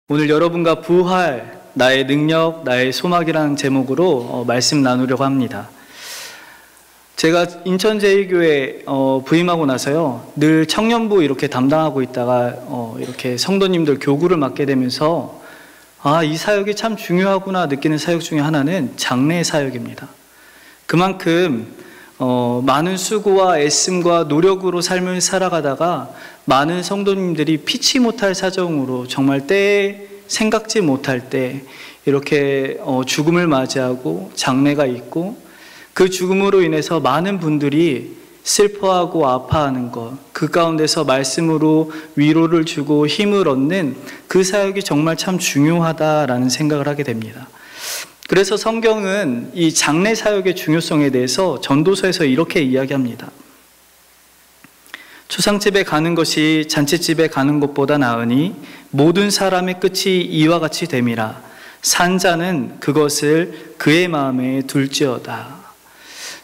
오늘 여러분과 부활, 나의 능력, 나의 소망이라는 제목으로 말씀 나누려고 합니다. 제가 인천제일교회 부임하고 나서요, 늘 청년부 이렇게 담당하고 있다가 이렇게 성도님들 교구를 맡게 되면서 이 사역이 참 중요하구나 느끼는 사역 중에 하나는 장례 사역입니다. 그만큼 많은 수고와 애씀과 노력으로 삶을 살아가다가 많은 성도님들이 피치 못할 사정으로 정말 때에 생각지 못할 때 이렇게 죽음을 맞이하고 장례가 있고 그 죽음으로 인해서 많은 분들이 슬퍼하고 아파하는 것, 그 가운데서 말씀으로 위로를 주고 힘을 얻는 그 사역이 정말 참 중요하다라는 생각을 하게 됩니다. 그래서 성경은 이 장례 사역의 중요성에 대해서 전도서에서 이렇게 이야기합니다. 초상집에 가는 것이 잔치집에 가는 것보다 나으니 모든 사람의 끝이 이와 같이 됨이라. 산 자는 그것을 그의 마음에 둘지어다.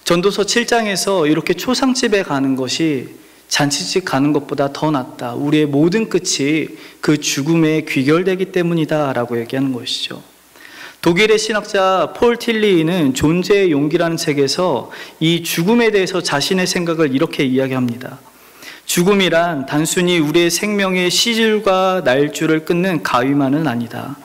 전도서 7장에서 이렇게 초상집에 가는 것이 잔치집 가는 것보다 더 낫다. 우리의 모든 끝이 그 죽음에 귀결되기 때문이다 라고 얘기하는 것이죠. 독일의 신학자 폴 틸리히는 존재의 용기라는 책에서 이 죽음에 대해서 자신의 생각을 이렇게 이야기합니다. 죽음이란 단순히 우리의 생명의 시줄과 날줄을 끊는 가위만은 아니다.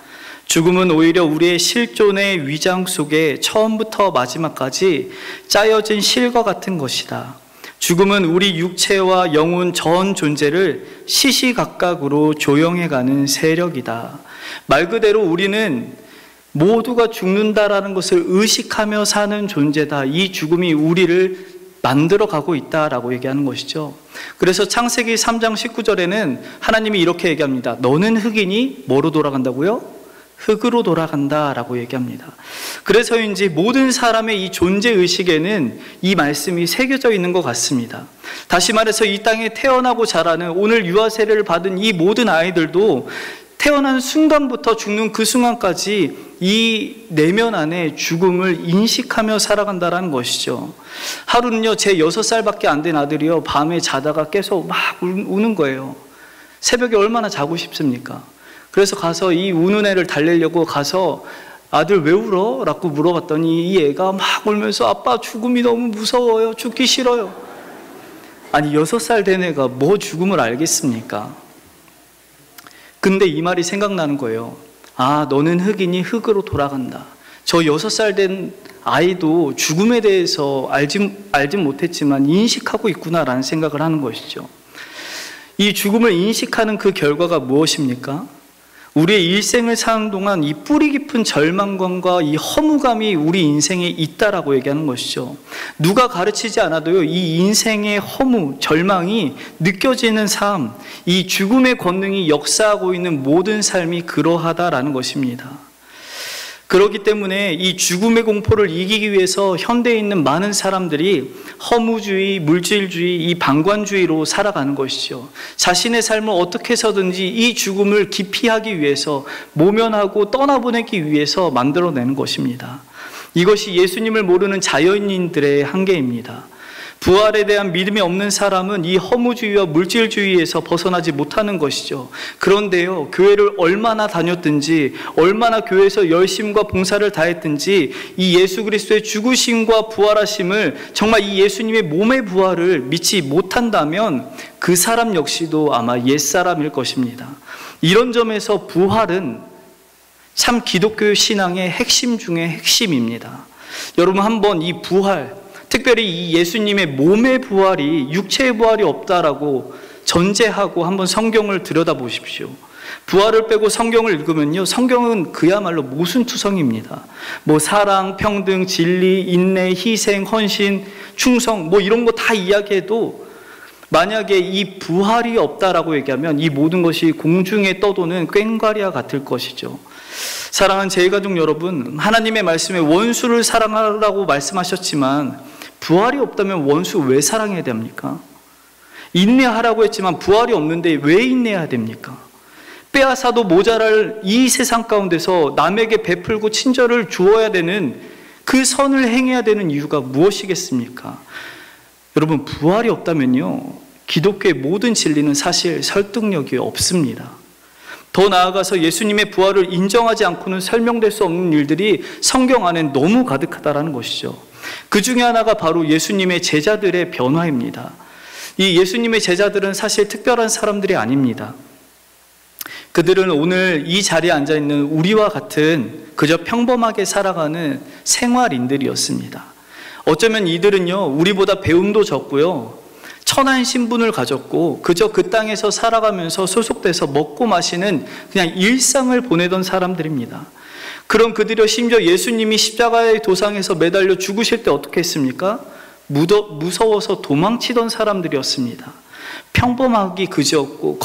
죽음은 오히려 우리의 실존의 위장 속에 처음부터 마지막까지 짜여진 실과 같은 것이다. 죽음은 우리 육체와 영혼 전 존재를 시시각각으로 조영해가는 세력이다. 말 그대로 우리는 모두가 죽는다라는 것을 의식하며 사는 존재다. 이 죽음이 우리를 만들어가고 있다라고 얘기하는 것이죠. 그래서 창세기 3장 19절에는 하나님이 이렇게 얘기합니다. 너는 흑이니 뭐로 돌아간다고요? 흙으로 돌아간다라고 얘기합니다. 그래서인지 모든 사람의 이 존재의식에는 이 말씀이 새겨져 있는 것 같습니다. 다시 말해서 이 땅에 태어나고 자라는 오늘 유아 세례를 받은 이 모든 아이들도 태어나는 순간부터 죽는 그 순간까지 이 내면 안에 죽음을 인식하며 살아간다는 것이죠. 하루는요, 제 6살밖에 안 된 아들이요, 밤에 자다가 깨서 막 우는 거예요. 새벽에 얼마나 자고 싶습니까? 그래서 가서 이 우는 애를 달래려고 가서 아들 왜 울어? 라고 물어봤더니 이 애가 막 울면서 아빠 죽음이 너무 무서워요. 죽기 싫어요. 아니 6살 된 애가 뭐 죽음을 알겠습니까? 근데 이 말이 생각나는 거예요. 너는 흑이니 흑으로 돌아간다. 저 6살 된 아이도 죽음에 대해서 알진 못했지만 인식하고 있구나라는 생각을 하는 것이죠. 이 죽음을 인식하는 그 결과가 무엇입니까? 우리의 일생을 사는 동안 이 뿌리 깊은 절망감과 이 허무감이 우리 인생에 있다라고 얘기하는 것이죠. 누가 가르치지 않아도요, 이 인생의 허무, 절망이 느껴지는 삶, 이 죽음의 권능이 역사하고 있는 모든 삶이 그러하다라는 것입니다. 그렇기 때문에 이 죽음의 공포를 이기기 위해서 현대에 있는 많은 사람들이 허무주의, 물질주의, 이 방관주의로 살아가는 것이죠. 자신의 삶을 어떻게 해서든지 이 죽음을 기피하기 위해서, 모면하고 떠나보내기 위해서 만들어내는 것입니다. 이것이 예수님을 모르는 자연인들의 한계입니다. 부활에 대한 믿음이 없는 사람은 이 허무주의와 물질주의에서 벗어나지 못하는 것이죠. 그런데요, 교회를 얼마나 다녔든지, 얼마나 교회에서 열심과 봉사를 다했든지 이 예수 그리스도의 죽으심과 부활하심을, 정말 이 예수님의 몸의 부활을 믿지 못한다면 그 사람 역시도 아마 옛사람일 것입니다. 이런 점에서 부활은 참 기독교 신앙의 핵심 중의 핵심입니다. 여러분 한번 이 부활, 특별히 이 예수님의 몸의 부활이 육체의 부활이 없다라고 전제하고 한번 성경을 들여다보십시오. 부활을 빼고 성경을 읽으면요, 성경은 그야말로 모순투성입니다. 사랑, 평등, 진리, 인내, 희생, 헌신, 충성 이런 거 다 이야기해도 만약에 이 부활이 없다라고 얘기하면 이 모든 것이 공중에 떠도는 꽹과리와 같을 것이죠. 사랑하는 제일가족 여러분, 하나님의 말씀에 원수를 사랑하라고 말씀하셨지만 부활이 없다면 원수 왜 사랑해야 됩니까? 인내하라고 했지만 부활이 없는데 왜 인내해야 됩니까? 빼앗아도 모자랄 이 세상 가운데서 남에게 베풀고 친절을 주어야 되는 그 선을 행해야 되는 이유가 무엇이겠습니까? 여러분, 부활이 없다면요, 기독교의 모든 진리는 사실 설득력이 없습니다. 더 나아가서 예수님의 부활을 인정하지 않고는 설명될 수 없는 일들이 성경 안에 너무 가득하다는 것이죠. 그 중에 하나가 바로 예수님의 제자들의 변화입니다. 이 예수님의 제자들은 사실 특별한 사람들이 아닙니다. 그들은 오늘 이 자리에 앉아있는 우리와 같은 그저 평범하게 살아가는 생활인들이었습니다. 어쩌면 이들은요, 우리보다 배움도 적고요, 천한 신분을 가졌고 그저 그 땅에서 살아가면서 소속돼서 먹고 마시는 그냥 일상을 보내던 사람들입니다. 그럼 그들이 심지어 예수님이 십자가의 도상에서 매달려 죽으실 때 어떻게 했습니까? 무서워서 도망치던 사람들이었습니다. 평범하기 그지없고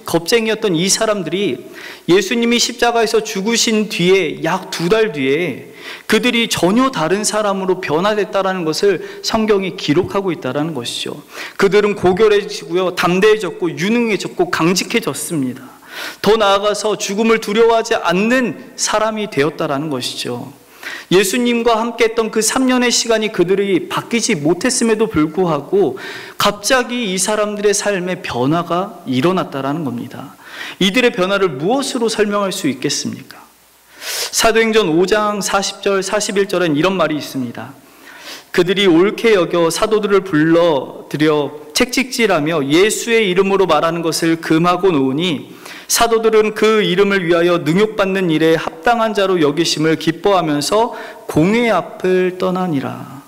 겁쟁이였던 이 사람들이 예수님이 십자가에서 죽으신 뒤에 약 2달 뒤에 그들이 전혀 다른 사람으로 변화됐다는 것을 성경이 기록하고 있다는 것이죠. 그들은 고결해지고요, 담대해졌고 유능해졌고 강직해졌습니다. 더 나아가서 죽음을 두려워하지 않는 사람이 되었다는 것이죠. 예수님과 함께 했던 그 3년의 시간이 그들이 바뀌지 못했음에도 불구하고 갑자기 이 사람들의 삶에 변화가 일어났다는 겁니다. 이들의 변화를 무엇으로 설명할 수 있겠습니까? 사도행전 5장 40절 41절엔 이런 말이 있습니다. 그들이 옳게 여겨 사도들을 불러들여 책찍질하며 예수의 이름으로 말하는 것을 금하고 놓으니 사도들은 그 이름을 위하여 능욕받는 일에 합당한 자로 여기심을 기뻐하면서 공회 앞을 떠나니라.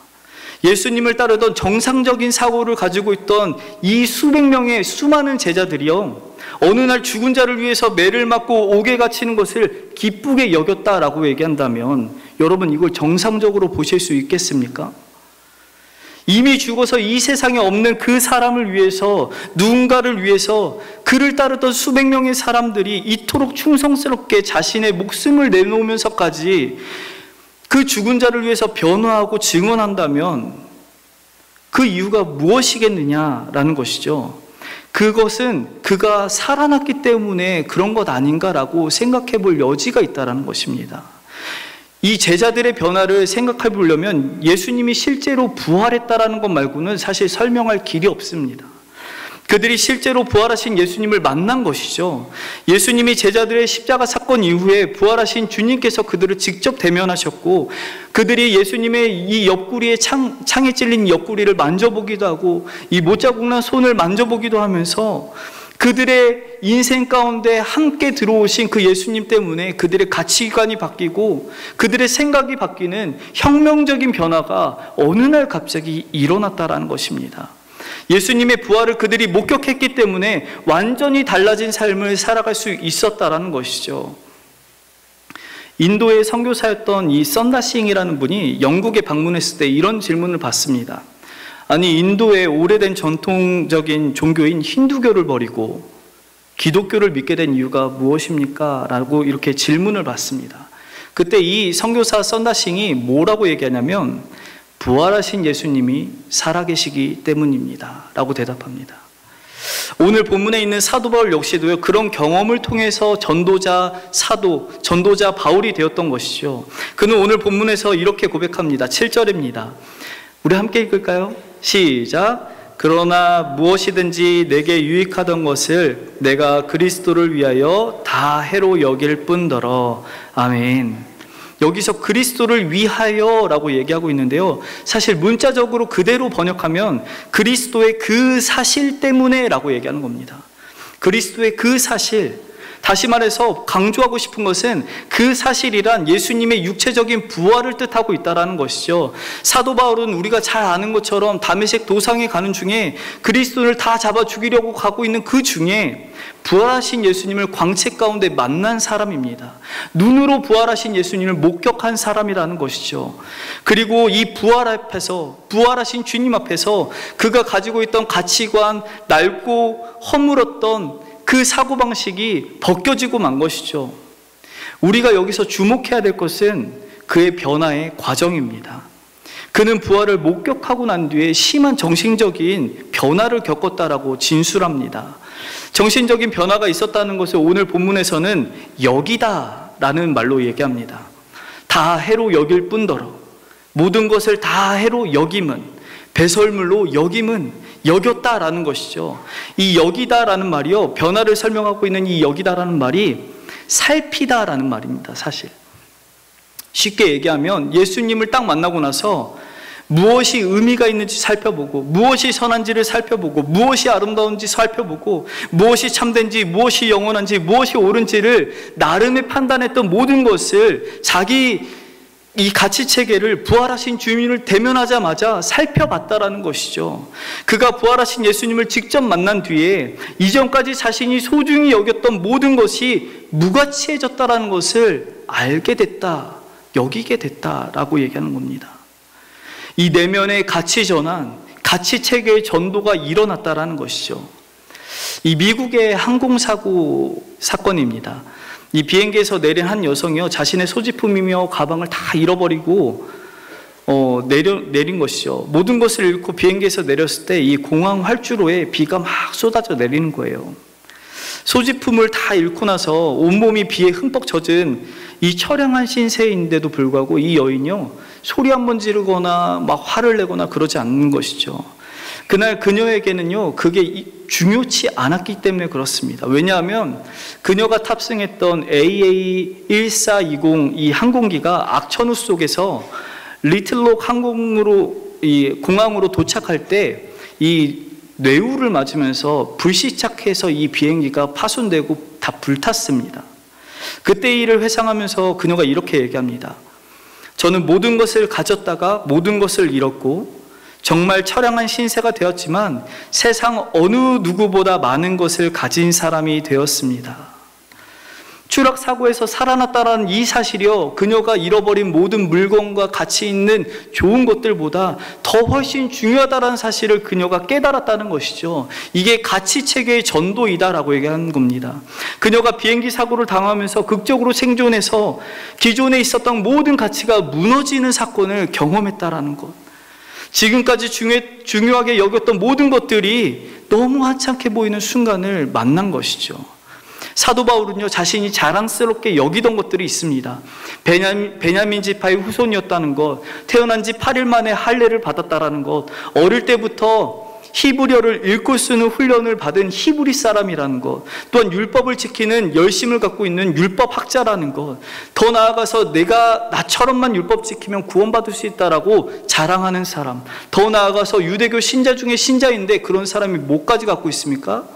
예수님을 따르던 정상적인 사고를 가지고 있던 이 수백 명의 수많은 제자들이요, 어느 날 죽은 자를 위해서 매를 맞고 옥에 갇히는 것을 기쁘게 여겼다라고 얘기한다면 여러분, 이걸 정상적으로 보실 수 있겠습니까? 이미 죽어서 이 세상에 없는 그 사람을 위해서, 누군가를 위해서 그를 따르던 수백 명의 사람들이 이토록 충성스럽게 자신의 목숨을 내놓으면서까지 그 죽은 자를 위해서 변화하고 증언한다면 그 이유가 무엇이겠느냐라는 것이죠. 그것은 그가 살아났기 때문에 그런 것 아닌가라고 생각해 볼 여지가 있다는 것입니다. 이 제자들의 변화를 생각해 보려면 예수님이 실제로 부활했다라는 것 말고는 사실 설명할 길이 없습니다. 그들이 실제로 부활하신 예수님을 만난 것이죠. 예수님이 제자들의 십자가 사건 이후에 부활하신 주님께서 그들을 직접 대면하셨고, 그들이 예수님의 이 옆구리에 창에 찔린 옆구리를 만져보기도 하고 이 못자국난 손을 만져보기도 하면서 그들의 인생 가운데 함께 들어오신 그 예수님 때문에 그들의 가치관이 바뀌고 그들의 생각이 바뀌는 혁명적인 변화가 어느 날 갑자기 일어났다라는 것입니다. 예수님의 부활을 그들이 목격했기 때문에 완전히 달라진 삶을 살아갈 수 있었다라는 것이죠. 인도의 선교사였던 이 썬다싱이라는 분이 영국에 방문했을 때 이런 질문을 받습니다. 아니, 인도의 오래된 전통적인 종교인 힌두교를 버리고 기독교를 믿게 된 이유가 무엇입니까? 라고 이렇게 질문을 받습니다. 그때 이 선교사 썬다싱이 뭐라고 얘기하냐면 부활하신 예수님이 살아계시기 때문입니다 라고 대답합니다. 오늘 본문에 있는 사도 바울 역시도요, 그런 경험을 통해서 전도자 사도, 전도자 바울이 되었던 것이죠. 그는 오늘 본문에서 이렇게 고백합니다. 7절입니다. 우리 함께 읽을까요? 시작. 그러나 무엇이든지 내게 유익하던 것을 내가 그리스도를 위하여 다 해로 여길 뿐더러. 아멘. 여기서 그리스도를 위하여라고 얘기하고 있는데요, 사실 문자적으로 그대로 번역하면 그리스도의 그 사실 때문에라고 얘기하는 겁니다. 그리스도의 그 사실, 다시 말해서 강조하고 싶은 것은 그 사실이란 예수님의 육체적인 부활을 뜻하고 있다는 것이죠. 사도 바울은 우리가 잘 아는 것처럼 다메섹 도상에 가는 중에 그리스도를 다 잡아 죽이려고 가고 있는 그 중에 부활하신 예수님을 광채 가운데 만난 사람입니다. 눈으로 부활하신 예수님을 목격한 사람이라는 것이죠. 그리고 이 부활 앞에서, 부활하신 주님 앞에서 그가 가지고 있던 가치관, 낡고 허물었던 그 사고방식이 벗겨지고 만 것이죠. 우리가 여기서 주목해야 될 것은 그의 변화의 과정입니다. 그는 부활을 목격하고 난 뒤에 심한 정신적인 변화를 겪었다라고 진술합니다. 정신적인 변화가 있었다는 것을 오늘 본문에서는 여기다라는 말로 얘기합니다. 다 해로 여길 뿐더러, 모든 것을 다 해로 여김은, 배설물로 여김은 여겼다라는 것이죠. 이 여기다라는 말이요, 변화를 설명하고 있는 이 여기다라는 말이 살피다라는 말입니다. 사실 쉽게 얘기하면 예수님을 딱 만나고 나서 무엇이 의미가 있는지 살펴보고, 무엇이 선한지를 살펴보고, 무엇이 아름다운지 살펴보고, 무엇이 참된지, 무엇이 영원한지, 무엇이 옳은지를 나름의 판단했던 모든 것을 자기 이 가치체계를 부활하신 주님을 대면하자마자 살펴봤다라는 것이죠. 그가 부활하신 예수님을 직접 만난 뒤에 이전까지 자신이 소중히 여겼던 모든 것이 무가치해졌다라는 것을 알게 됐다, 여기게 됐다라고 얘기하는 겁니다. 이 내면의 가치 전환, 가치 체계의 전도가 일어났다라는 것이죠. 이 미국의 항공사고 사건입니다. 이 비행기에서 내린 한 여성이요, 자신의 소지품이며 가방을 다 잃어버리고 내린 것이죠. 모든 것을 잃고 비행기에서 내렸을 때 이 공항 활주로에 비가 막 쏟아져 내리는 거예요. 소지품을 다 잃고 나서 온몸이 비에 흠뻑 젖은 이 처량한 신세인데도 불구하고 이 여인이요, 소리 한번 지르거나 막 화를 내거나 그러지 않는 것이죠. 그날 그녀에게는요, 그게 중요치 않았기 때문에 그렇습니다. 왜냐하면 그녀가 탑승했던 AA1420 이 항공기가 악천후 속에서 리틀록 공항으로 도착할 때 이 뇌우를 맞으면서 불시착해서 이 비행기가 파손되고 다 불탔습니다. 그때 일을 회상하면서 그녀가 이렇게 얘기합니다. 저는 모든 것을 가졌다가 모든 것을 잃었고 정말 처량한 신세가 되었지만 세상 어느 누구보다 많은 것을 가진 사람이 되었습니다. 추락사고에서 살아났다는 이 사실이요, 그녀가 잃어버린 모든 물건과 가치 있는 좋은 것들보다 더 훨씬 중요하다는 사실을 그녀가 깨달았다는 것이죠. 이게 가치체계의 전도이다라고 얘기하는 겁니다. 그녀가 비행기 사고를 당하면서 극적으로 생존해서 기존에 있었던 모든 가치가 무너지는 사건을 경험했다라는 것, 지금까지 중요하게 여겼던 모든 것들이 너무 하찮게 보이는 순간을 만난 것이죠. 사도 바울은요, 자신이 자랑스럽게 여기던 것들이 있습니다. 베냐민 지파의 후손이었다는 것, 태어난 지 8일 만에 할례를 받았다라는 것, 어릴 때부터 히브리어를 읽고 쓰는 훈련을 받은 히브리 사람이라는 것, 또한 율법을 지키는 열심을 갖고 있는 율법학자라는 것, 더 나아가서 내가 나처럼만 율법 지키면 구원받을 수 있다라고 자랑하는 사람, 더 나아가서 유대교 신자 중에 신자인데 그런 사람이 뭐까지 갖고 있습니까?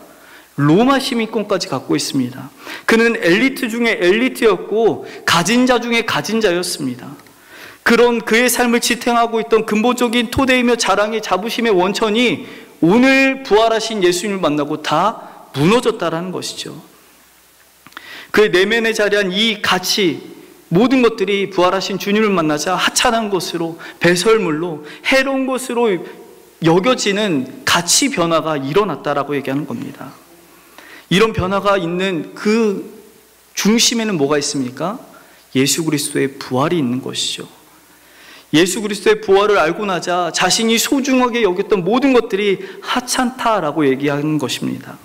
로마 시민권까지 갖고 있습니다. 그는 엘리트 중에 엘리트였고 가진 자 중에 가진 자였습니다. 그런 그의 삶을 지탱하고 있던 근본적인 토대이며 자랑의 자부심의 원천이 오늘 부활하신 예수님을 만나고 다 무너졌다라는 것이죠. 그의 내면에 자리한 이 가치, 모든 것들이 부활하신 주님을 만나자 하찮은 것으로, 배설물로, 해로운 것으로 여겨지는 가치 변화가 일어났다라고 얘기하는 겁니다. 이런 변화가 있는 그 중심에는 뭐가 있습니까? 예수 그리스도의 부활이 있는 것이죠. 예수 그리스도의 부활을 알고 나자 자신이 소중하게 여겼던 모든 것들이 하찮다라고 얘기하는 것입니다.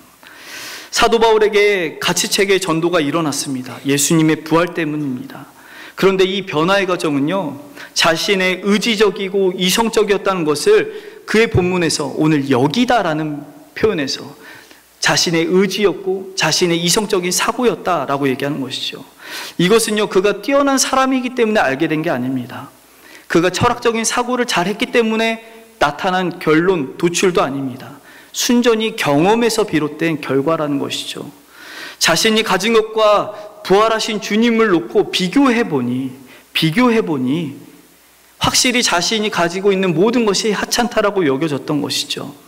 사도 바울에게 가치체계의 전도가 일어났습니다. 예수님의 부활 때문입니다. 그런데 이 변화의 과정은요, 자신의 의지적이고 이성적이었다는 것을 그의 본문에서 오늘 여기다라는 표현에서 자신의 의지였고 자신의 이성적인 사고였다라고 얘기하는 것이죠. 이것은요, 그가 뛰어난 사람이기 때문에 알게 된 게 아닙니다. 그가 철학적인 사고를 잘했기 때문에 나타난 결론, 도출도 아닙니다. 순전히 경험에서 비롯된 결과라는 것이죠. 자신이 가진 것과 부활하신 주님을 놓고 비교해보니 확실히 자신이 가지고 있는 모든 것이 하찮다라고 여겨졌던 것이죠.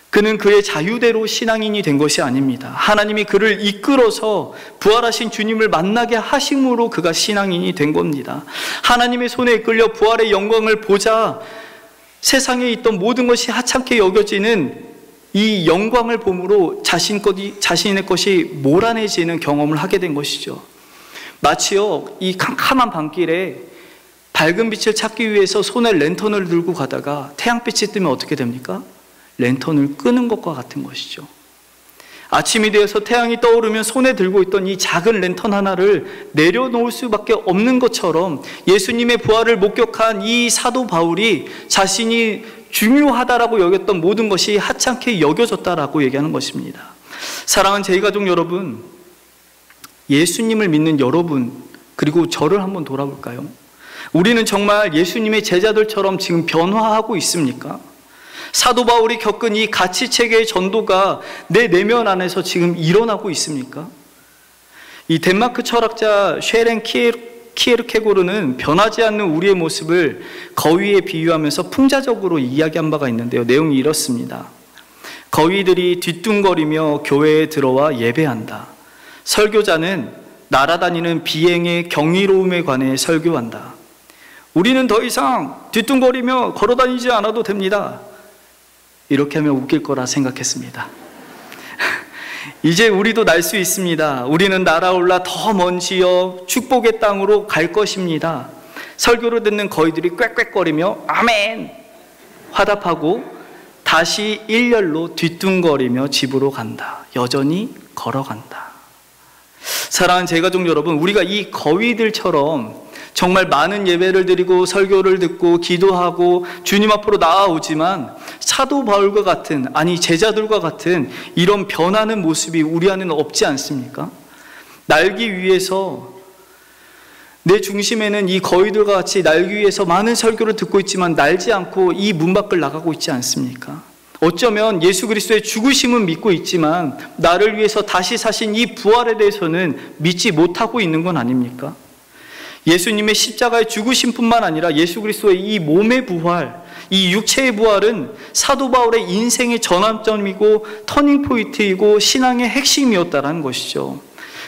그는 그의 자유대로 신앙인이 된 것이 아닙니다. 하나님이 그를 이끌어서 부활하신 주님을 만나게 하심으로 그가 신앙인이 된 겁니다. 하나님의 손에 이끌려 부활의 영광을 보자 세상에 있던 모든 것이 하찮게 여겨지는 이 영광을 봄으로 자신의 것이 몰아내지는 경험을 하게 된 것이죠. 마치요, 이 캄캄한 밤길에 밝은 빛을 찾기 위해서 손에 랜턴을 들고 가다가 태양빛이 뜨면 어떻게 됩니까? 랜턴을 끄는 것과 같은 것이죠. 아침이 되어서 태양이 떠오르면 손에 들고 있던 이 작은 랜턴 하나를 내려놓을 수밖에 없는 것처럼 예수님의 부활을 목격한 이 사도 바울이 자신이 중요하다라고 여겼던 모든 것이 하찮게 여겨졌다라고 얘기하는 것입니다. 사랑하는 제2가족 여러분, 예수님을 믿는 여러분, 그리고 저를 한번 돌아볼까요? 우리는 정말 예수님의 제자들처럼 지금 변화하고 있습니까? 사도 바울이 겪은 이 가치체계의 전도가 내 내면 안에서 지금 일어나고 있습니까? 이 덴마크 철학자 쉐렌 키에르케고르는 변하지 않는 우리의 모습을 거위에 비유하면서 풍자적으로 이야기한 바가 있는데요. 내용이 이렇습니다. 거위들이 뒤뚱거리며 교회에 들어와 예배한다. 설교자는 날아다니는 비행의 경이로움에 관해 설교한다. 우리는 더 이상 뒤뚱거리며 걸어다니지 않아도 됩니다. 이렇게 하면 웃길 거라 생각했습니다. 이제 우리도 날 수 있습니다. 우리는 날아올라 더 먼 지역 축복의 땅으로 갈 것입니다. 설교를 듣는 거위들이 꽥꽥거리며 아멘 화답하고 다시 일렬로 뒤뚱거리며 집으로 간다. 여전히 걸어간다. 사랑하는 제가족 여러분, 우리가 이 거위들처럼 정말 많은 예배를 드리고 설교를 듣고 기도하고 주님 앞으로 나아오지만 사도 바울과 같은, 아니 제자들과 같은 이런 변하는 모습이 우리 안에는 없지 않습니까? 날기 위해서, 내 중심에는 이 거위들과 같이 날기 위해서 많은 설교를 듣고 있지만 날지 않고 이 문 밖을 나가고 있지 않습니까? 어쩌면 예수 그리스도의 죽으심은 믿고 있지만 나를 위해서 다시 사신 이 부활에 대해서는 믿지 못하고 있는 건 아닙니까? 예수님의 십자가의 죽으심뿐만 아니라 예수 그리스도의 이 몸의 부활, 이 육체의 부활은 사도 바울의 인생의 전환점이고 터닝포인트이고 신앙의 핵심이었다는 것이죠.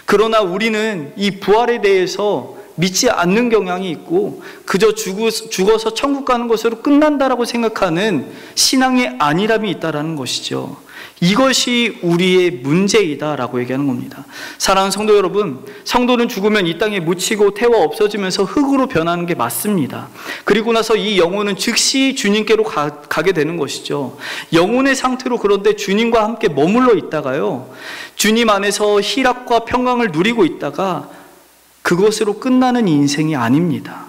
그러나 우리는 이 부활에 대해서 믿지 않는 경향이 있고 그저 죽어서 천국 가는 것으로 끝난다라고 생각하는 신앙의 안일함이 있다는 것이죠. 이것이 우리의 문제이다라고 얘기하는 겁니다. 사랑하는 성도 여러분, 성도는 죽으면 이 땅에 묻히고 태워 없어지면서 흙으로 변하는 게 맞습니다. 그리고 나서 이 영혼은 즉시 주님께로 가게 되는 것이죠. 영혼의 상태로 그런데 주님과 함께 머물러 있다가요, 주님 안에서 희락과 평강을 누리고 있다가 그것으로 끝나는 인생이 아닙니다.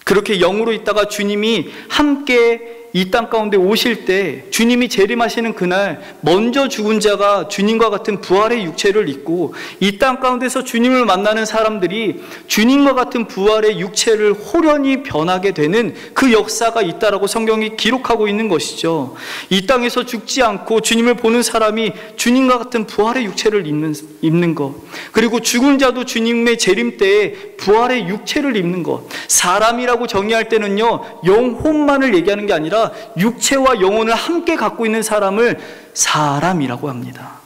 그렇게 영으로 있다가 주님이 함께 이 땅 가운데 오실 때, 주님이 재림하시는 그날 먼저 죽은 자가 주님과 같은 부활의 육체를 입고 이 땅 가운데서 주님을 만나는 사람들이 주님과 같은 부활의 육체를 호련히 변하게 되는 그 역사가 있다라고 성경이 기록하고 있는 것이죠. 이 땅에서 죽지 않고 주님을 보는 사람이 주님과 같은 부활의 육체를 입는 것, 그리고 죽은 자도 주님의 재림 때에 부활의 육체를 입는 것. 사람이라고 정의할 때는요, 영혼만을 얘기하는 게 아니라 육체와 영혼을 함께 갖고 있는 사람을 사람이라고 합니다.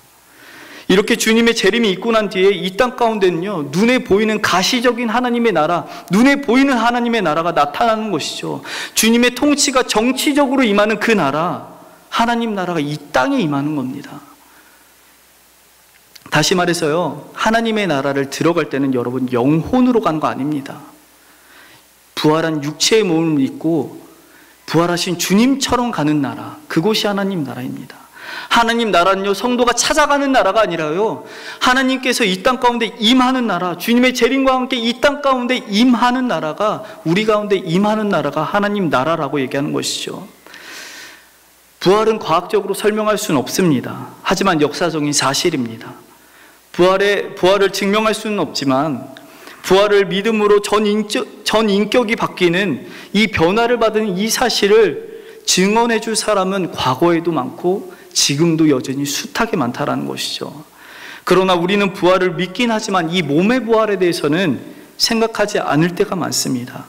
이렇게 주님의 재림이 있고 난 뒤에 이 땅 가운데는요, 눈에 보이는 가시적인 하나님의 나라, 눈에 보이는 하나님의 나라가 나타나는 것이죠. 주님의 통치가 정치적으로 임하는 그 나라, 하나님 나라가 이 땅에 임하는 겁니다. 다시 말해서요, 하나님의 나라를 들어갈 때는 여러분 영혼으로 가는 거 아닙니다. 부활한 육체의 몸을 믿고 부활하신 주님처럼 가는 나라, 그곳이 하나님 나라입니다. 하나님 나라는요, 성도가 찾아가는 나라가 아니라요, 하나님께서 이 땅 가운데 임하는 나라, 주님의 재림과 함께 이 땅 가운데 임하는 나라가, 우리 가운데 임하는 나라가 하나님 나라라고 얘기하는 것이죠. 부활은 과학적으로 설명할 수는 없습니다. 하지만 역사적인 사실입니다. 부활을 증명할 수는 없지만 부활을 믿음으로 전 인격이 바뀌는 이 변화를 받은 이 사실을 증언해 줄 사람은 과거에도 많고 지금도 여전히 숱하게 많다라는 것이죠. 그러나 우리는 부활을 믿긴 하지만 이 몸의 부활에 대해서는 생각하지 않을 때가 많습니다.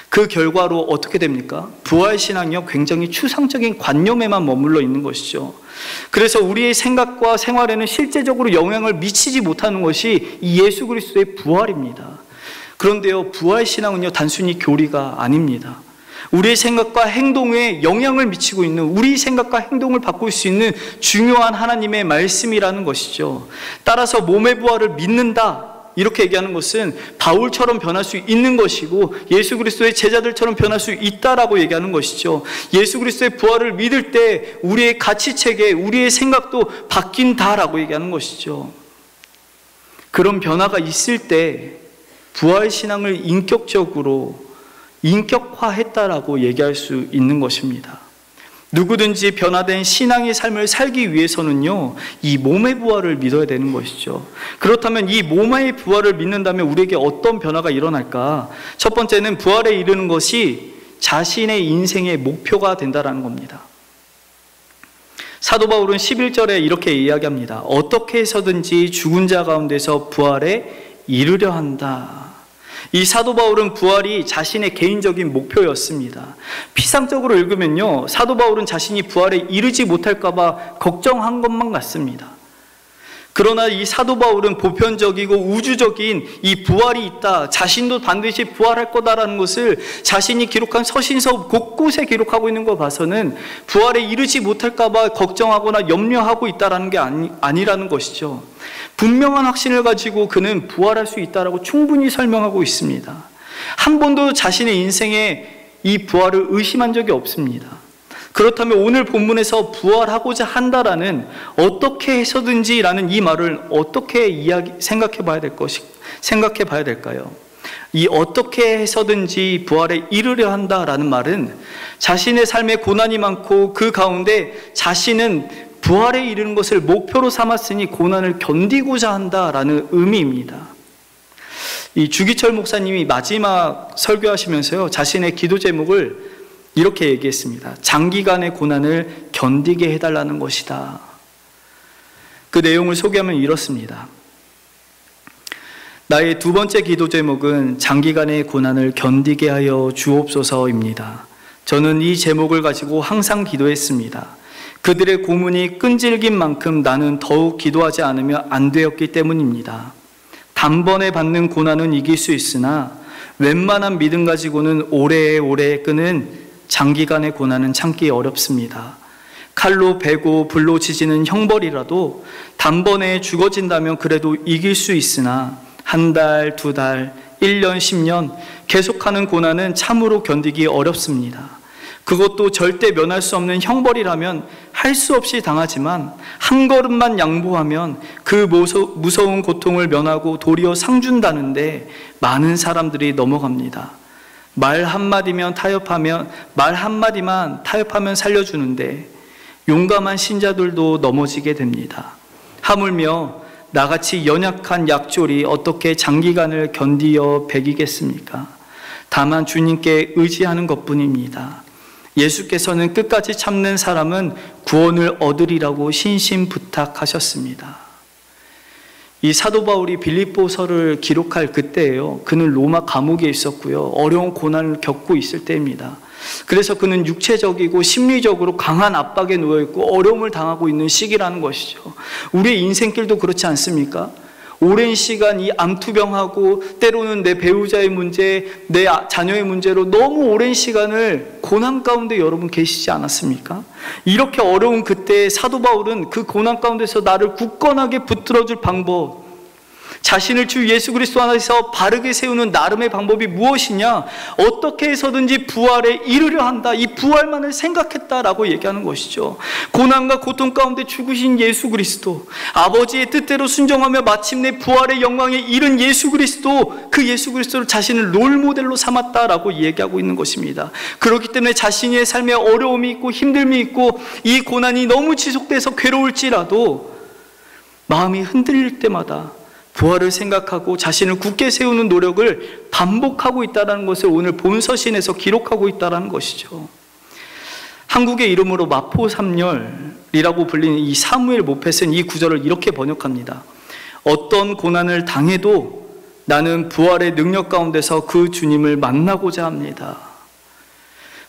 그 결과로 어떻게 됩니까? 부활신앙이요, 굉장히 추상적인 관념에만 머물러 있는 것이죠. 그래서 우리의 생각과 생활에는 실제적으로 영향을 미치지 못하는 것이 이 예수 그리스도의 부활입니다. 그런데요, 부활신앙은요, 단순히 교리가 아닙니다. 우리의 생각과 행동에 영향을 미치고 있는, 우리 생각과 행동을 바꿀 수 있는 중요한 하나님의 말씀이라는 것이죠. 따라서 몸의 부활을 믿는다, 이렇게 얘기하는 것은 바울처럼 변할 수 있는 것이고 예수 그리스도의 제자들처럼 변할 수 있다라고 얘기하는 것이죠. 예수 그리스도의 부활을 믿을 때 우리의 가치체계, 우리의 생각도 바뀐다라고 얘기하는 것이죠. 그런 변화가 있을 때 부활신앙을 인격적으로 인격화했다라고 얘기할 수 있는 것입니다. 누구든지 변화된 신앙의 삶을 살기 위해서는요, 이 몸의 부활을 믿어야 되는 것이죠. 그렇다면 이 몸의 부활을 믿는다면 우리에게 어떤 변화가 일어날까? 첫 번째는 부활에 이르는 것이 자신의 인생의 목표가 된다는 겁니다. 사도 바울은 11절에 이렇게 이야기합니다. 어떻게 해서든지 죽은 자 가운데서 부활에 이르려 한다. 이 사도 바울은 부활이 자신의 개인적인 목표였습니다. 피상적으로 읽으면요, 사도 바울은 자신이 부활에 이르지 못할까 봐 걱정한 것만 같습니다. 그러나 이 사도 바울은 보편적이고 우주적인 이 부활이 있다, 자신도 반드시 부활할 거다라는 것을 자신이 기록한 서신서 곳곳에 기록하고 있는 거 봐서는 부활에 이르지 못할까 봐 걱정하거나 염려하고 있다는 게 아니라는 것이죠. 분명한 확신을 가지고 그는 부활할 수 있다라고 충분히 설명하고 있습니다. 한 번도 자신의 인생에 이 부활을 의심한 적이 없습니다. 그렇다면 오늘 본문에서 부활하고자 한다라는 어떻게 해서든지라는 이 말을 어떻게 생각해 봐야 될까요? 이 어떻게 해서든지 부활에 이르려 한다라는 말은 자신의 삶에 고난이 많고 그 가운데 자신은 부활에 이르는 것을 목표로 삼았으니 고난을 견디고자 한다라는 의미입니다. 이 주기철 목사님이 마지막 설교하시면서요, 자신의 기도 제목을 이렇게 얘기했습니다. 장기간의 고난을 견디게 해달라는 것이다. 그 내용을 소개하면 이렇습니다. 나의 두 번째 기도 제목은 장기간의 고난을 견디게 하여 주옵소서입니다. 저는 이 제목을 가지고 항상 기도했습니다. 그들의 고문이 끈질긴 만큼 나는 더욱 기도하지 않으면 안 되었기 때문입니다. 단번에 받는 고난은 이길 수 있으나 웬만한 믿음 가지고는 오래오래 끄는 장기간의 고난은 참기 어렵습니다. 칼로 베고 불로 지지는 형벌이라도 단번에 죽어진다면 그래도 이길 수 있으나 한 달, 두 달, 1년, 10년 계속하는 고난은 참으로 견디기 어렵습니다. 그것도 절대 면할 수 없는 형벌이라면 할 수 없이 당하지만 한 걸음만 양보하면 그 무서운 고통을 면하고 도리어 상 준다는데 많은 사람들이 넘어갑니다. 말 한마디만 타협하면 살려주는데 용감한 신자들도 넘어지게 됩니다. 하물며 나같이 연약한 약졸이 어떻게 장기간을 견디어 배기겠습니까? 다만 주님께 의지하는 것뿐입니다. 예수께서는 끝까지 참는 사람은 구원을 얻으리라고 신신부탁하셨습니다. 이 사도 바울이 빌립보서를 기록할 그때예요. 그는 로마 감옥에 있었고요. 어려운 고난을 겪고 있을 때입니다. 그래서 그는 육체적이고 심리적으로 강한 압박에 놓여있고 어려움을 당하고 있는 시기라는 것이죠. 우리의 인생길도 그렇지 않습니까? 오랜 시간 이 암투병하고 때로는 내 배우자의 문제, 내 자녀의 문제로 너무 오랜 시간을 고난 가운데 여러분 계시지 않았습니까? 이렇게 어려운 그때 사도 바울은 그 고난 가운데서 나를 굳건하게 붙들어줄 방법, 자신을 주 예수 그리스도 안에서 바르게 세우는 나름의 방법이 무엇이냐? 어떻게 해서든지 부활에 이르려 한다. 이 부활만을 생각했다라고 얘기하는 것이죠. 고난과 고통 가운데 죽으신 예수 그리스도, 아버지의 뜻대로 순종하며 마침내 부활의 영광에 이른 예수 그리스도, 그 예수 그리스도를 자신을 롤모델로 삼았다라고 얘기하고 있는 것입니다. 그렇기 때문에 자신의 삶에 어려움이 있고 힘듦이 있고 이 고난이 너무 지속돼서 괴로울지라도 마음이 흔들릴 때마다 부활을 생각하고 자신을 굳게 세우는 노력을 반복하고 있다는 것을 오늘 본서신에서 기록하고 있다는 것이죠. 한국의 이름으로 마포삼열이라고 불리는 이 사무엘 모펫은 이 구절을 이렇게 번역합니다. 어떤 고난을 당해도 나는 부활의 능력 가운데서 그 주님을 만나고자 합니다.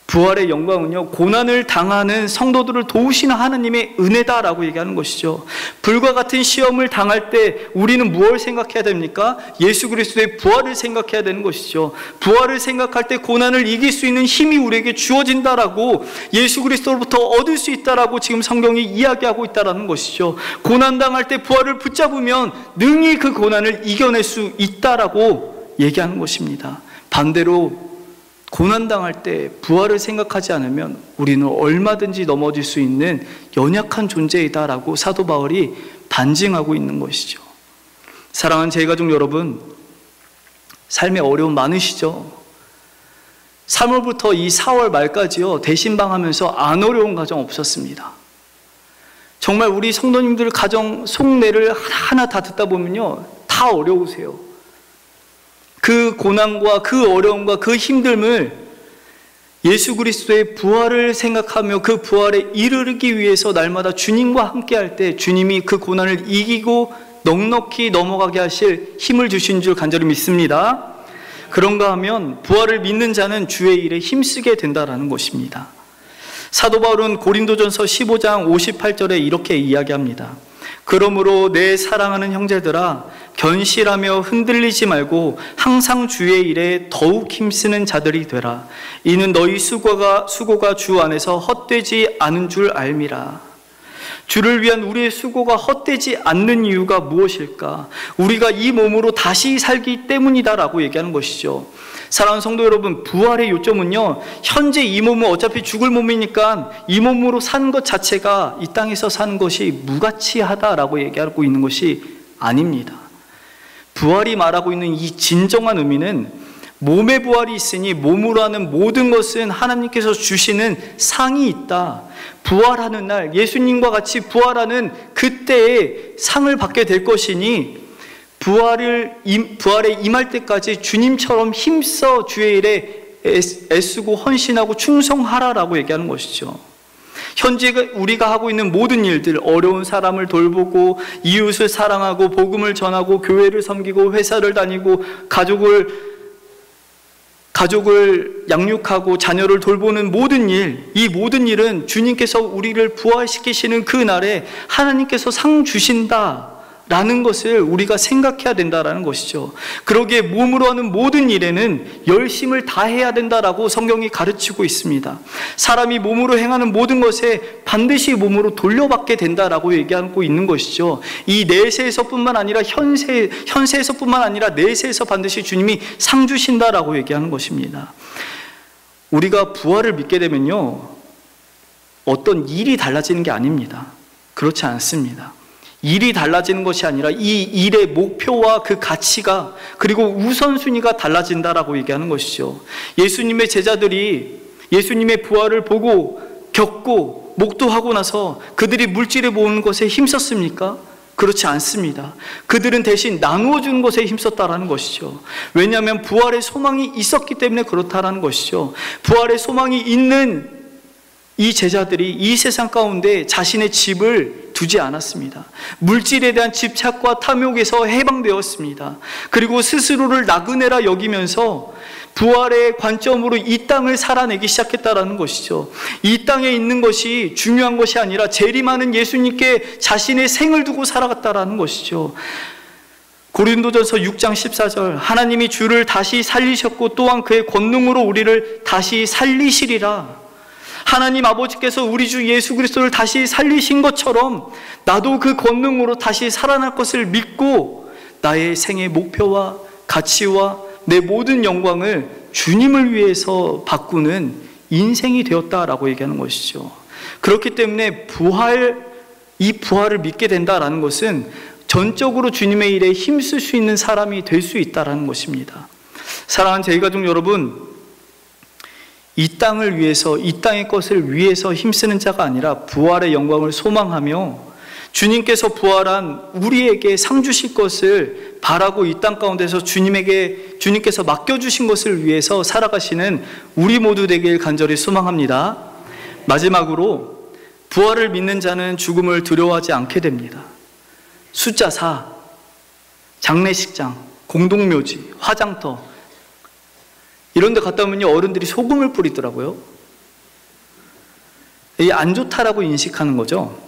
부활의 영광은요, 고난을 당하는 성도들을 도우시는 하나님의 은혜다라고 얘기하는 것이죠. 불과 같은 시험을 당할 때 우리는 무엇을 생각해야 됩니까? 예수 그리스도의 부활을 생각해야 되는 것이죠. 부활을 생각할 때 고난을 이길 수 있는 힘이 우리에게 주어진다라고, 예수 그리스도로부터 얻을 수 있다라고 지금 성경이 이야기하고 있다라는 것이죠. 고난 당할 때 부활을 붙잡으면 능히 그 고난을 이겨낼 수 있다라고 얘기하는 것입니다. 반대로 고난당할 때 부활을 생각하지 않으면 우리는 얼마든지 넘어질 수 있는 연약한 존재이다라고 사도 바울이 반증하고 있는 것이죠. 사랑하는 제 가족 여러분, 삶에 어려움 많으시죠? 3월부터 이 4월 말까지요, 대신방하면서 안 어려운 가정 없었습니다. 정말 우리 성도님들 가정 속내를 하나하나 다 듣다 보면요, 다 어려우세요. 그 고난과 그 어려움과 그 힘듦을 예수 그리스도의 부활을 생각하며 그 부활에 이르기 위해서 날마다 주님과 함께 할 때 주님이 그 고난을 이기고 넉넉히 넘어가게 하실 힘을 주신 줄 간절히 믿습니다. 그런가 하면 부활을 믿는 자는 주의 일에 힘쓰게 된다라는 것입니다. 사도 바울은 고린도전서 15장 58절에 이렇게 이야기합니다. 그러므로 내 사랑하는 형제들아, 견실하며 흔들리지 말고 항상 주의 일에 더욱 힘쓰는 자들이 되라. 이는 너희 수고가 주 안에서 헛되지 않은 줄 알미라. 주를 위한 우리의 수고가 헛되지 않는 이유가 무엇일까? 우리가 이 몸으로 다시 살기 때문이다라고 얘기하는 것이죠. 사랑하는 성도 여러분, 부활의 요점은요, 현재 이 몸은 어차피 죽을 몸이니까 이 몸으로 사는 것 자체가 이 땅에서 사는 것이 무가치하다라고 얘기하고 있는 것이 아닙니다. 부활이 말하고 있는 이 진정한 의미는 몸의 부활이 있으니 몸으로 하는 모든 것은 하나님께서 주시는 상이 있다. 부활하는 날, 예수님과 같이 부활하는 그때에 상을 받게 될 것이니 부활에 임할 때까지 주님처럼 힘써 주의 일에 애쓰고 헌신하고 충성하라라고 얘기하는 것이죠. 현재 우리가 하고 있는 모든 일들, 어려운 사람을 돌보고 이웃을 사랑하고 복음을 전하고 교회를 섬기고 회사를 다니고 가족을 양육하고 자녀를 돌보는 모든 일, 이 모든 일은 주님께서 우리를 부활시키시는 그 날에 하나님께서 상 주신다라는 것을 우리가 생각해야 된다라는 것이죠. 그러기에 몸으로 하는 모든 일에는 열심을 다해야 된다라고 성경이 가르치고 있습니다. 사람이 몸으로 행하는 모든 것에 반드시 몸으로 돌려받게 된다라고 얘기하고 있는 것이죠. 이 내세에서뿐만 아니라 현세에서뿐만 아니라 내세에서 반드시 주님이 상 주신다라고 얘기하는 것입니다. 우리가 부활을 믿게 되면요, 어떤 일이 달라지는 게 아닙니다. 그렇지 않습니다. 일이 달라지는 것이 아니라 이 일의 목표와 그 가치가, 그리고 우선순위가 달라진다라고 얘기하는 것이죠. 예수님의 제자들이 예수님의 부활을 보고 겪고 목도하고 나서 그들이 물질을 모으는 것에 힘썼습니까? 그렇지 않습니다. 그들은 대신 나누어주는 것에 힘썼다라는 것이죠. 왜냐하면 부활의 소망이 있었기 때문에 그렇다라는 것이죠. 부활의 소망이 있는 이 제자들이 이 세상 가운데 자신의 집을 두지 않았습니다. 물질에 대한 집착과 탐욕에서 해방되었습니다. 그리고 스스로를 나그네라 여기면서 부활의 관점으로 이 땅을 살아내기 시작했다라는 것이죠. 이 땅에 있는 것이 중요한 것이 아니라 재림하는 예수님께 자신의 생을 두고 살아갔다라는 것이죠. 고린도전서 6장 14절, 하나님이 주를 다시 살리셨고 또한 그의 권능으로 우리를 다시 살리시리라. 하나님 아버지께서 우리 주 예수 그리스도를 다시 살리신 것처럼 나도 그 권능으로 다시 살아날 것을 믿고 나의 생의 목표와 가치와 내 모든 영광을 주님을 위해서 바꾸는 인생이 되었다라고 얘기하는 것이죠. 그렇기 때문에 이 부활을 믿게 된다라는 것은 전적으로 주님의 일에 힘쓸 수 있는 사람이 될 수 있다라는 것입니다. 사랑하는 제이가족 여러분, 이 땅을 위해서, 이 땅의 것을 위해서 힘쓰는 자가 아니라 부활의 영광을 소망하며 주님께서 부활한 우리에게 상 주실 것을 바라고 이 땅 가운데서 주님께서 맡겨주신 것을 위해서 살아가시는 우리 모두 되길 간절히 소망합니다. 마지막으로, 부활을 믿는 자는 죽음을 두려워하지 않게 됩니다. 숫자 4, 장례식장, 공동묘지, 화장터, 이런 데 갔다 오면요, 어른들이 소금을 뿌리더라고요. 이게 안 좋다라고 인식하는 거죠.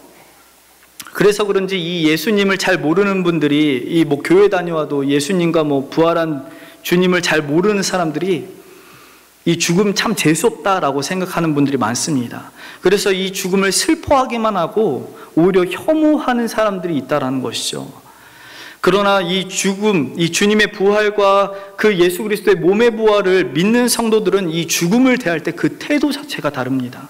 그래서 그런지 이 예수님을 잘 모르는 분들이, 교회 다녀와도 예수님과 부활한 주님을 잘 모르는 사람들이 이 죽음 참 재수없다라고 생각하는 분들이 많습니다. 그래서 이 죽음을 슬퍼하기만 하고 오히려 혐오하는 사람들이 있다라는 것이죠. 그러나 이 죽음, 이 주님의 부활과 그 예수 그리스도의 몸의 부활을 믿는 성도들은 이 죽음을 대할 때 그 태도 자체가 다릅니다.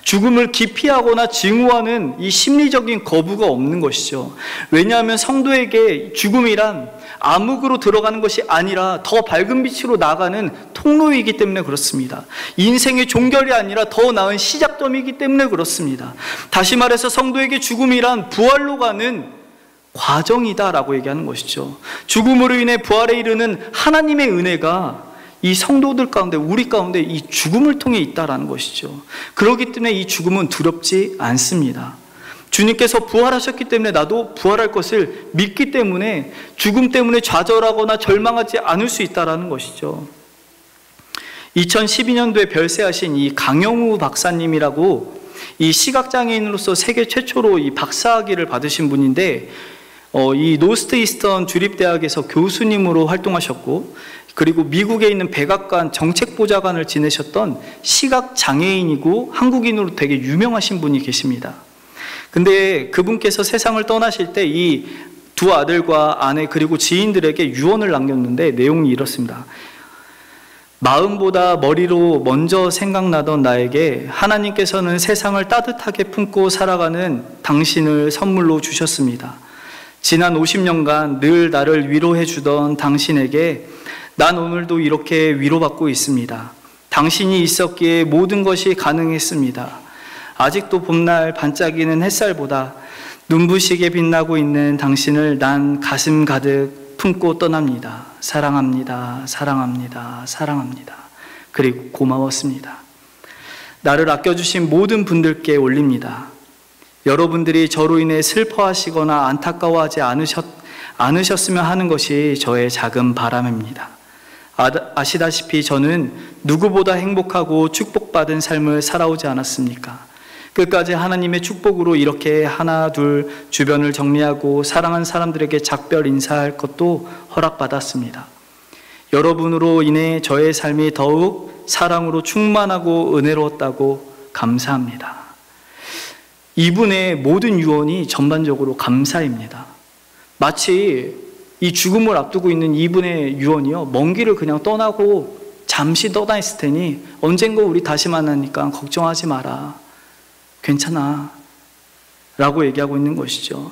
죽음을 기피하거나 증오하는 이 심리적인 거부가 없는 것이죠. 왜냐하면 성도에게 죽음이란 암흑으로 들어가는 것이 아니라 더 밝은 빛으로 나가는 통로이기 때문에 그렇습니다. 인생의 종결이 아니라 더 나은 시작점이기 때문에 그렇습니다. 다시 말해서 성도에게 죽음이란 부활로 가는 과정이다라고 얘기하는 것이죠. 죽음으로 인해 부활에 이르는 하나님의 은혜가 이 성도들 가운데, 우리 가운데 이 죽음을 통해 있다라는 것이죠. 그렇기 때문에 이 죽음은 두렵지 않습니다. 주님께서 부활하셨기 때문에 나도 부활할 것을 믿기 때문에 죽음 때문에 좌절하거나 절망하지 않을 수 있다는 것이죠. 2012년도에 별세하신 이 강영우 박사님이라고 이 시각장애인으로서 세계 최초로 이 박사학위를 받으신 분인데, 이 노스트 이스턴 주립대학에서 교수님으로 활동하셨고, 그리고 미국에 있는 백악관 정책보좌관을 지내셨던 시각장애인이고 한국인으로 되게 유명하신 분이 계십니다. 근데 그분께서 세상을 떠나실 때 이 두 아들과 아내 그리고 지인들에게 유언을 남겼는데 내용이 이렇습니다. 마음보다 머리로 먼저 생각나던 나에게 하나님께서는 세상을 따뜻하게 품고 살아가는 당신을 선물로 주셨습니다. 지난 50년간 늘 나를 위로해 주던 당신에게 난 오늘도 이렇게 위로받고 있습니다. 당신이 있었기에 모든 것이 가능했습니다. 아직도 봄날 반짝이는 햇살보다 눈부시게 빛나고 있는 당신을 난 가슴 가득 품고 떠납니다. 사랑합니다. 사랑합니다. 사랑합니다. 그리고 고마웠습니다. 나를 아껴주신 모든 분들께 올립니다. 여러분들이 저로 인해 슬퍼하시거나 안타까워하지 않으셨으면 하는 것이 저의 작은 바람입니다. 아시다시피 저는 누구보다 행복하고 축복받은 삶을 살아오지 않았습니까? 끝까지 하나님의 축복으로 이렇게 하나 둘 주변을 정리하고 사랑하는 사람들에게 작별 인사할 것도 허락받았습니다. 여러분으로 인해 저의 삶이 더욱 사랑으로 충만하고 은혜로웠다고 감사합니다. 이분의 모든 유언이 전반적으로 감사입니다. 마치 이 죽음을 앞두고 있는 이분의 유언이요, 먼 길을 그냥 떠나고 잠시 떠나 있을 테니 언젠가 우리 다시 만나니까 걱정하지 마라, 괜찮아 라고 얘기하고 있는 것이죠.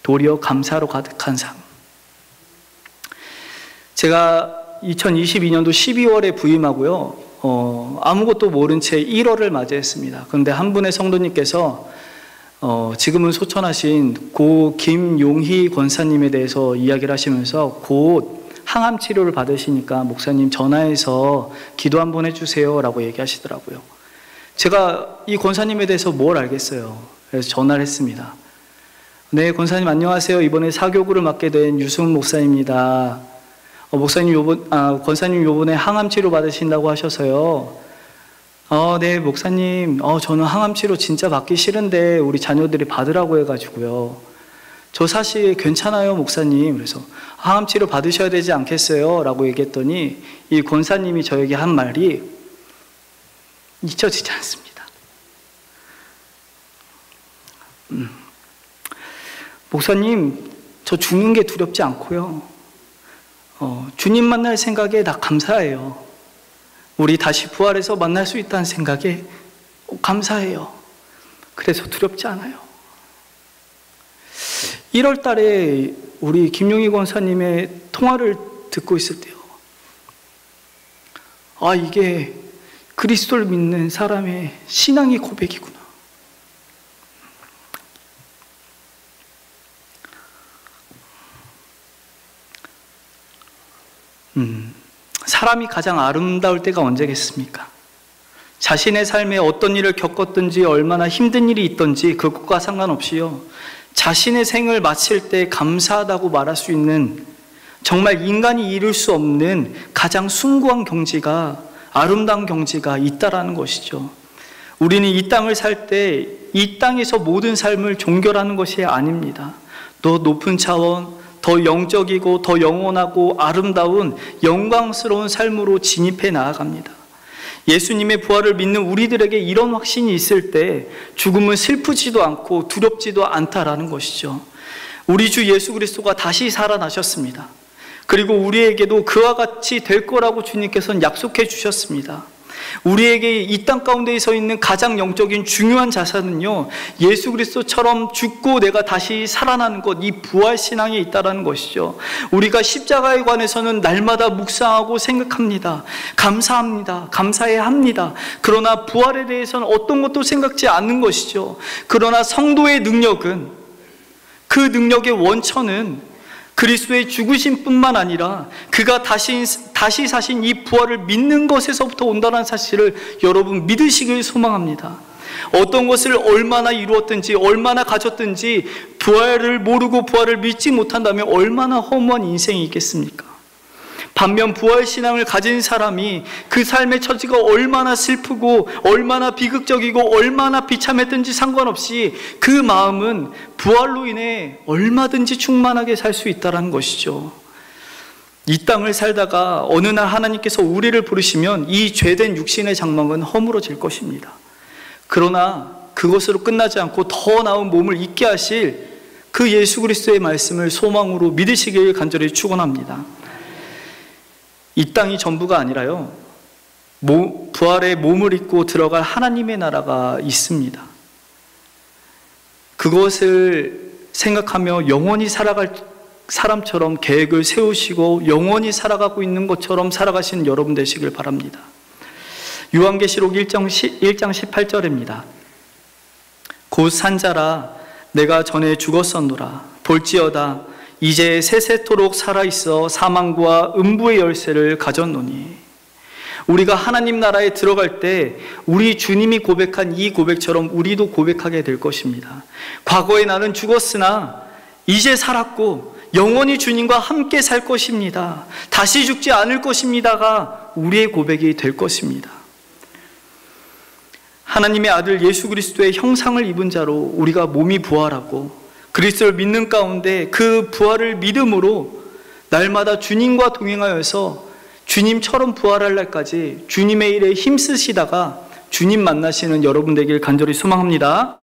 도리어 감사로 가득한 삶. 제가 2022년도 12월에 부임하고요, 아무것도 모른 채 1월을 맞이했습니다. 그런데 한 분의 성도님께서 지금은 소천하신 고 김용희 권사님에 대해서 이야기를 하시면서 곧 항암 치료를 받으시니까 목사님 전화해서 기도 한번 해주세요 라고 얘기하시더라고요. 제가 이 권사님에 대해서 뭘 알겠어요. 그래서 전화를 했습니다. 네, 권사님 안녕하세요. 이번에 사교구를 맡게 된 유승훈 목사입니다. 권사님 요번에 항암 치료 받으신다고 하셔서요. 네, 목사님, 저는 항암 치료 진짜 받기 싫은데 우리 자녀들이 받으라고 해가지고요. 저 사실 괜찮아요, 목사님. 그래서 항암 치료 받으셔야 되지 않겠어요? 라고 얘기했더니 이 권사님이 저에게 한 말이 잊혀지지 않습니다. 목사님, 저 죽는 게 두렵지 않고요. 주님 만날 생각에 나 감사해요. 우리 다시 부활해서 만날 수 있다는 생각에 감사해요. 그래서 두렵지 않아요. 1월 달에 우리 김용희 권사님의 통화를 듣고 있을 때요, 이게 그리스도를 믿는 사람의 신앙의 고백이구나. 사람이 가장 아름다울 때가 언제겠습니까? 자신의 삶에 어떤 일을 겪었든지 얼마나 힘든 일이 있든지 그것과 상관없이요, 자신의 생을 마칠 때 감사하다고 말할 수 있는 정말 인간이 이룰 수 없는 가장 숭고한 경지가, 아름다운 경지가 있다라는 것이죠. 우리는 이 땅을 살 때 이 땅에서 모든 삶을 종결하는 것이 아닙니다. 더 높은 차원, 더 영적이고 더 영원하고 아름다운 영광스러운 삶으로 진입해 나아갑니다. 예수님의 부활을 믿는 우리들에게 이런 확신이 있을 때 죽음은 슬프지도 않고 두렵지도 않다라는 것이죠. 우리 주 예수 그리스도가 다시 살아나셨습니다. 그리고 우리에게도 그와 같이 될 거라고 주님께서는 약속해 주셨습니다. 우리에게 이 땅 가운데 서 있는 가장 영적인 중요한 자산은요, 예수 그리스도처럼 죽고 내가 다시 살아나는 것, 이 부활 신앙에 있다라는 것이죠. 우리가 십자가에 관해서는 날마다 묵상하고 생각합니다. 감사합니다. 감사해야 합니다. 그러나 부활에 대해서는 어떤 것도 생각지 않는 것이죠. 그러나 성도의 능력은, 그 능력의 원천은 그리스도의 죽으심뿐만 아니라 그가 다시 사신 이 부활을 믿는 것에서부터 온다는 사실을 여러분 믿으시길 소망합니다. 어떤 것을 얼마나 이루었든지 얼마나 가졌든지 부활을 모르고 부활을 믿지 못한다면 얼마나 허무한 인생이 있겠습니까? 반면 부활신앙을 가진 사람이 그 삶의 처지가 얼마나 슬프고 얼마나 비극적이고 얼마나 비참했든지 상관없이 그 마음은 부활로 인해 얼마든지 충만하게 살 수 있다는 것이죠. 이 땅을 살다가 어느 날 하나님께서 우리를 부르시면 이 죄된 육신의 장막은 허물어질 것입니다. 그러나 그것으로 끝나지 않고 더 나은 몸을 입게 하실 그 예수 그리스도의 말씀을 소망으로 믿으시길 간절히 축원합니다. 이 땅이 전부가 아니라요, 부활의 몸을 입고 들어갈 하나님의 나라가 있습니다. 그것을 생각하며 영원히 살아갈 사람처럼 계획을 세우시고 영원히 살아가고 있는 것처럼 살아가시는 여러분 되시길 바랍니다. 요한계시록 1장 18절입니다. 곧 산자라 내가 전에 죽었었노라. 볼지어다 이제 세세토록 살아있어 사망과 음부의 열쇠를 가졌노니. 우리가 하나님 나라에 들어갈 때 우리 주님이 고백한 이 고백처럼 우리도 고백하게 될 것입니다. 과거에 나는 죽었으나 이제 살았고 영원히 주님과 함께 살 것입니다. 다시 죽지 않을 것입니다가 우리의 고백이 될 것입니다. 하나님의 아들 예수 그리스도의 형상을 입은 자로 우리가 몸이 부활하고 그리스도를 믿는 가운데 그 부활을 믿음으로 날마다 주님과 동행하여서 주님처럼 부활할 날까지 주님의 일에 힘쓰시다가 주님 만나시는 여러분 되길 간절히 소망합니다.